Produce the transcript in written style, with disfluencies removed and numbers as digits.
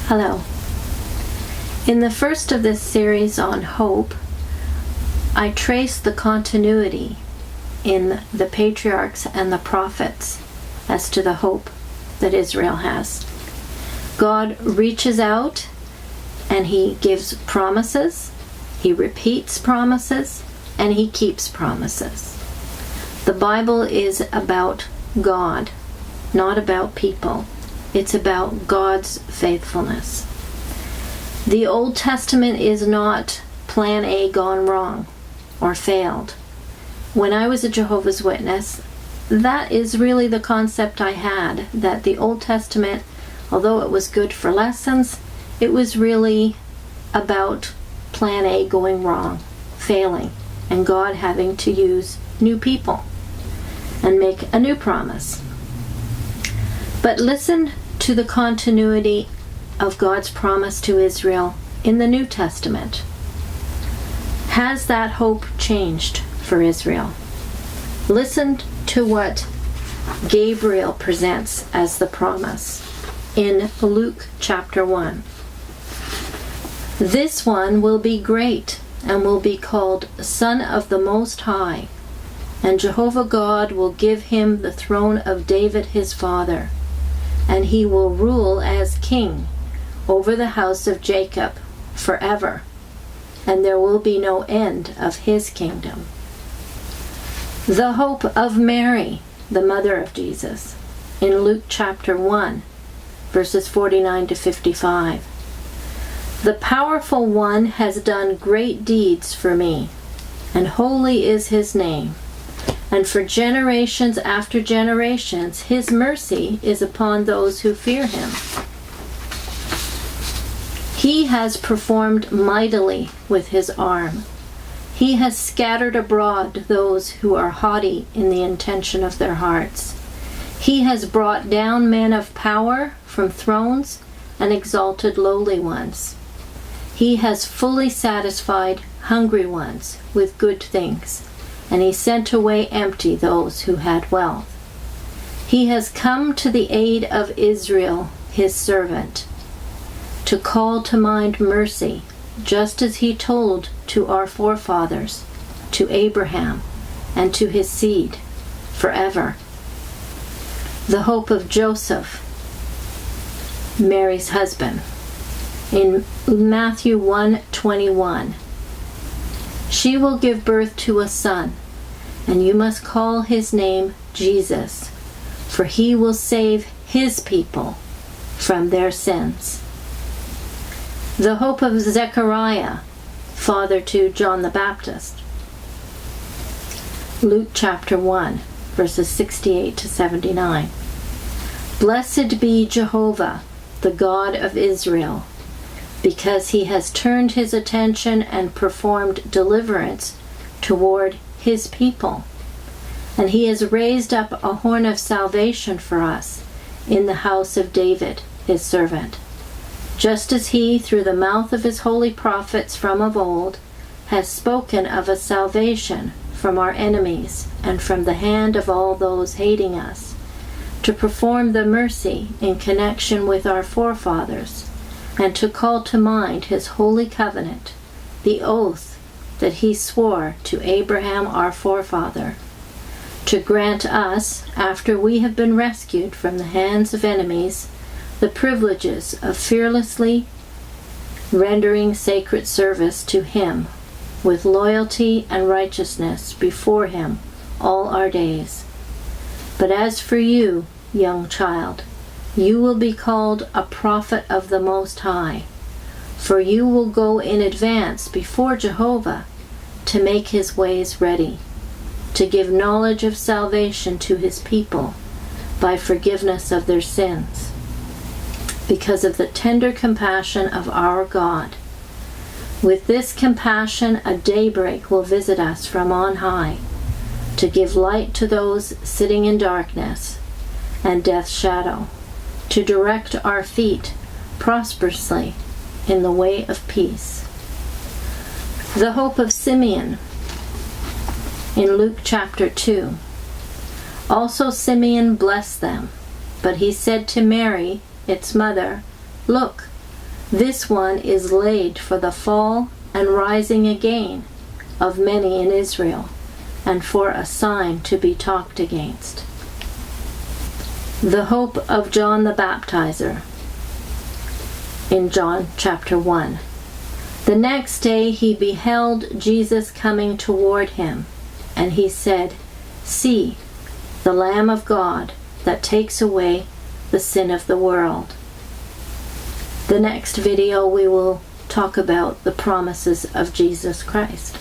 Hello. In the first of this series on hope, I traced the continuity in the patriarchs and the prophets as to the hope that Israel has. God reaches out and He gives promises, He repeats promises, and He keeps promises. The Bible is about God, not about people. It's about God's faithfulness. The Old Testament is not plan A gone wrong or failed. When I was a Jehovah's Witness, that is really the concept I had, that the Old Testament, although it was good for lessons, it was really about plan A going wrong, failing, and God having to use new people and make a new promise. But listen to the continuity of God's promise to Israel in the New Testament. Has that hope changed for Israel? Listen to what Gabriel presents as the promise in Luke chapter 1. This one will be great and will be called Son of the Most High, and Jehovah God will give him the throne of David his father, and he will rule as king over the house of Jacob forever, and there will be no end of his kingdom. The hope of Mary, the mother of Jesus, in Luke chapter 1, verses 49 to 55. The powerful one has done great deeds for me, and holy is his name. And for generations after generations, his mercy is upon those who fear him. He has performed mightily with his arm. He has scattered abroad those who are haughty in the intention of their hearts. He has brought down men of power from thrones and exalted lowly ones. He has fully satisfied hungry ones with good things, and he sent away empty those who had wealth. He has come to the aid of Israel, his servant, to call to mind mercy, just as he told to our forefathers, to Abraham, and to his seed, forever. The hope of Joseph, Mary's husband, in Matthew 1:21. She will give birth to a son, and you must call his name Jesus, for he will save his people from their sins. The hope of Zechariah, father to John the Baptist. Luke chapter 1, verses 68 to 79. Blessed be Jehovah, the God of Israel, because he has turned his attention and performed deliverance toward his people. And he has raised up a horn of salvation for us in the house of David, his servant, just as he, through the mouth of his holy prophets from of old, has spoken of a salvation from our enemies and from the hand of all those hating us, to perform the mercy in connection with our forefathers, and to call to mind his holy covenant, the oath that he swore to Abraham our forefather, to grant us, after we have been rescued from the hands of enemies, the privileges of fearlessly rendering sacred service to him with loyalty and righteousness before him all our days. But as for you, young child, you will be called a prophet of the Most High, for you will go in advance before Jehovah to make his ways ready, to give knowledge of salvation to his people by forgiveness of their sins, because of the tender compassion of our God. With this compassion a daybreak will visit us from on high, to give light to those sitting in darkness and death's shadow, to direct our feet prosperously in the way of peace. The hope of Simeon, in Luke chapter 2. Also Simeon blessed them, but he said to Mary, its mother, Look, This one is laid for the fall and rising again of many in Israel, and for a sign to be talked against. The hope of John the Baptizer in John chapter 1. The next day he beheld Jesus coming toward him, and he said, "See, the Lamb of God that takes away the sin of the world." The next video we will talk about the promises of Jesus Christ.